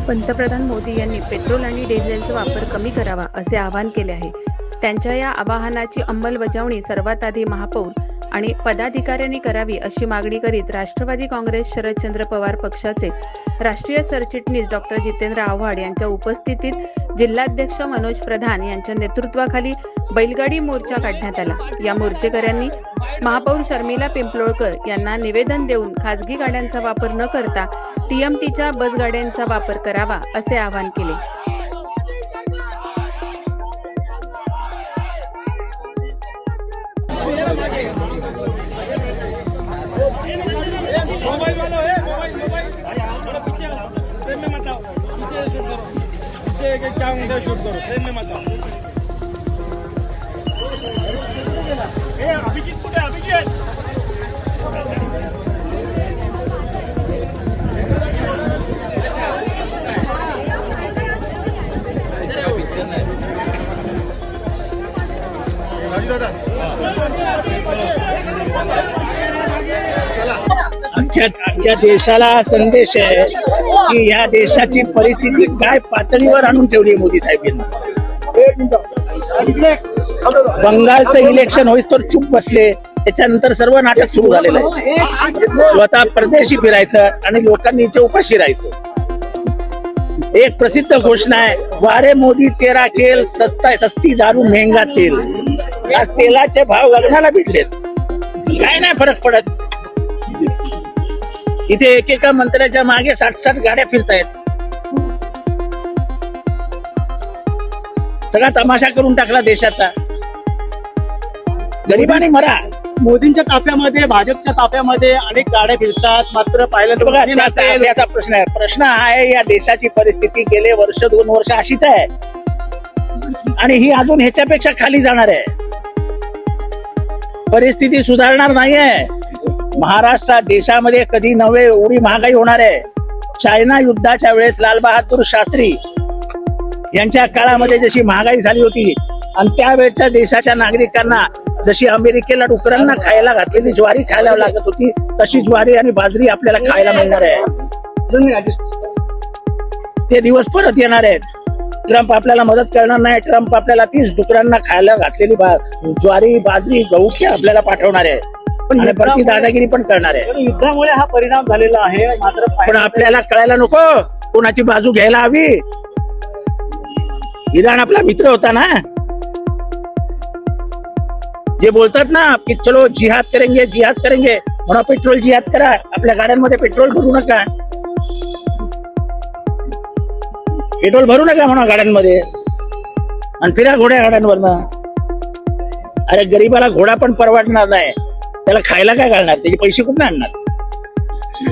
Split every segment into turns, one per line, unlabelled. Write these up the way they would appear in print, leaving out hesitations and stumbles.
पंतप्रधान मोदी यांनी पेट्रोल आणि डिझेलचा वापर कमी करावा असे आवाहन केले आहे. त्यांच्या या आवाहनाची अंमलबजावणी सर्वात आधी महापौर आणि पदाधिकाऱ्यांनी करावी अशी मागणी करीत राष्ट्रवादी काँग्रेस शरदचंद्र पवार पक्षाचे राष्ट्रीय सरचिटणीस डॉक्टर जितेंद्र आव्हाड यांच्या उपस्थितीत जिल्हाध्यक्ष मनोज प्रधान यांच्या नेतृत्वाखाली बैलगाडी मोर्चा काढण्यात आला. या मोर्चेकऱ्यांनी महापौर शर्मिला पिंपलोळकर यांना निवेदन देऊन खासगी गाड्यांचा वापर न करता टीएमटीच्या बस गाड्यांचा वापर करावा असे आवाहन केले.
मोबाइल वाला है, मोबाइल थोड़ा पीछे फ्रेम में मत आओ, पीछे शूट करो, पीछे क्या होता है शूट करो, फ्रेम में मत आओ. अभिजीत कुठे आहे? अभिजीत
आजच्या देशाला संदेश आहे की या देशाची परिस्थिती काय पातळीवर आणून ठेवली आहे मोदी साहेबांनी. बंगालचं इलेक्शन होईस तर चूप बसले, त्याच्यानंतर सर्व नाटक सुरू झालेलं आहे. स्वतः परदेशी फिरायचं आणि लोकांनी इथे उपाशी राहायचं. एक प्रसिद्ध घोषणा आहे, वारे मोदी तेरा खेल, सस्ती दारू महंगा तेल. आज तेलाचे भाव गगनाला भिडलेत, काय नाही फरक पडत. इथे एकेका मंत्र्याच्या मागे 60 गाड्या फिरतायत. सगळा तमाशा करून टाकला देशाचा. गरिबांनी मरा.
मोदींच्या ताफ्यामध्ये, भाजपच्या ताफ्यामध्ये अनेक गाड्या फिरतात, मात्र पाहिलं
बघा, याचा प्रश्न आहे. प्रश्न हा आहे, या देशाची परिस्थिती गेले वर्ष 2 वर्ष अशीच आहे आणि ही अजून ह्याच्यापेक्षा खाली जाणार आहे. परिस्थिती सुधारणार नाहीये. महाराष्ट्र देशामध्ये कधी नव्हे एवढी महागाई होणार आहे. चायना युद्धाच्या वेळेस लाल बहादूर शास्त्री यांच्या काळामध्ये जशी महागाई झाली होती आणि त्यावेळेच्या देशाच्या नागरिकांना जशी अमेरिकेला डुकरांना खायला घातलेली ज्वारी खायला लागत होती, तशी ज्वारी आणि बाजरी आपल्याला खायला मिळणार आहे. ते दिवस परत येणार आहेत. ट्रम्प आपल्याला मदत करणार नाही. ट्रम्प आपल्याला 30 डुकरांना खायला घातलेली ज्वारी, बाजरी, गहू आपल्याला पाठवणार आहे आणि परती दादागिरी पण करणार आहे.
युद्धामुळे हा परिणाम झालेला आहे. मात्र
पण आपल्याला कळायला नको कोणाची बाजू घ्यायला हवी. इराण आपला मित्र होता ना. जे बोलतात ना की चलो जिहाद करेंगे म्हणून पेट्रोल जिहाद करा. आपल्या गाड्यांमध्ये पेट्रोल भरू नका म्हणा गाड्यांमध्ये आणि फिरा घोड्या गाड्यांवरनं. अरे गरीबाला घोडा पण परवडणार नाही, त्याला खायला काय घालणार, त्याचे पैसे कुठे आणणार.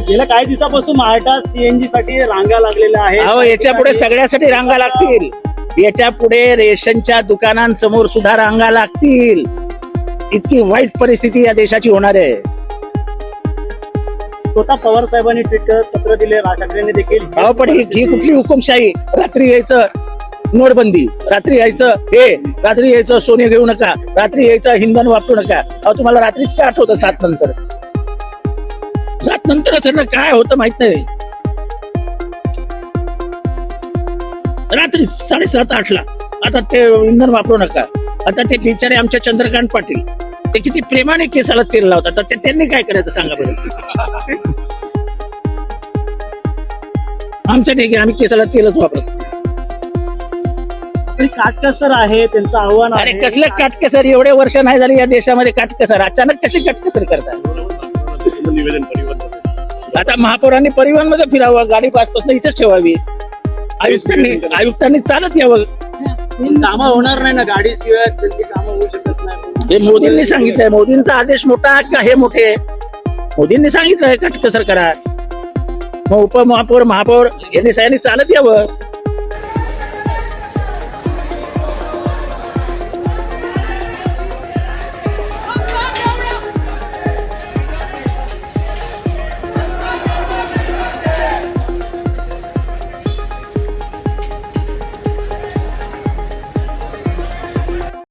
गेल्या काही दिवसापासून महाराष्ट्रात सीएनजी साठी रांगा लागलेल्या आहेत.
अहो, याच्या पुढे सगळ्यासाठी रांगा लागतील. याच्या पुढे रेशनच्या दुकानांसमोर सुद्धा रांगा लागतील. इतकी वाईट परिस्थिती या देशाची होणार आहे.
स्वतः पवार साहेबांनी ट्विट करत पत्र दिले, राज ठाकरेंनी देखील.
अहो, पण ही कुठली हुकुमशाही. रात्री यायचं नोटबंदी, रात्री यायचं सोने घेऊ नका, रात्री यायचं इंधन वापरू नका. अहो, तुम्हाला रात्रीच काय आठवतं? 7 नंतर काय होतं माहित नाही. रात्री 7:30-8ला आता ते इंधन वापरू नका. आता ते बिचारे आमच्या चंद्रकांत पाटील ते किती प्रेमाने केसाला तेल लावतात, तर त्यांनी काय करायचं सांगा बरं. आमचं ठीक आहे, आम्ही केसाला तेलच वापरतो.
काटकसर आहे त्यांचं आव्हान.
अरे कसलं काटकसर? एवढे वर्ष नाही झाली या देशामध्ये काटकसर. अचानक कशी काटकसर करतात? आता महापौरांनी परिवहन मध्ये फिरावं, गाडी पासपासून इथेच ठेवावी. आयुक्तांनी चालत यावं.
कामं होणार नाही ना गाडीशिवाय, त्यांची कामं होऊ शकत नाही.
हे मोदींनी सांगितलंय. मोदींचा आदेश मोठा का हे मोठे? मोदींनी सांगितलंय काटकसर करा. मग उपमहापौर, महापौर यांनी सगळ्यांनी चालत यावं.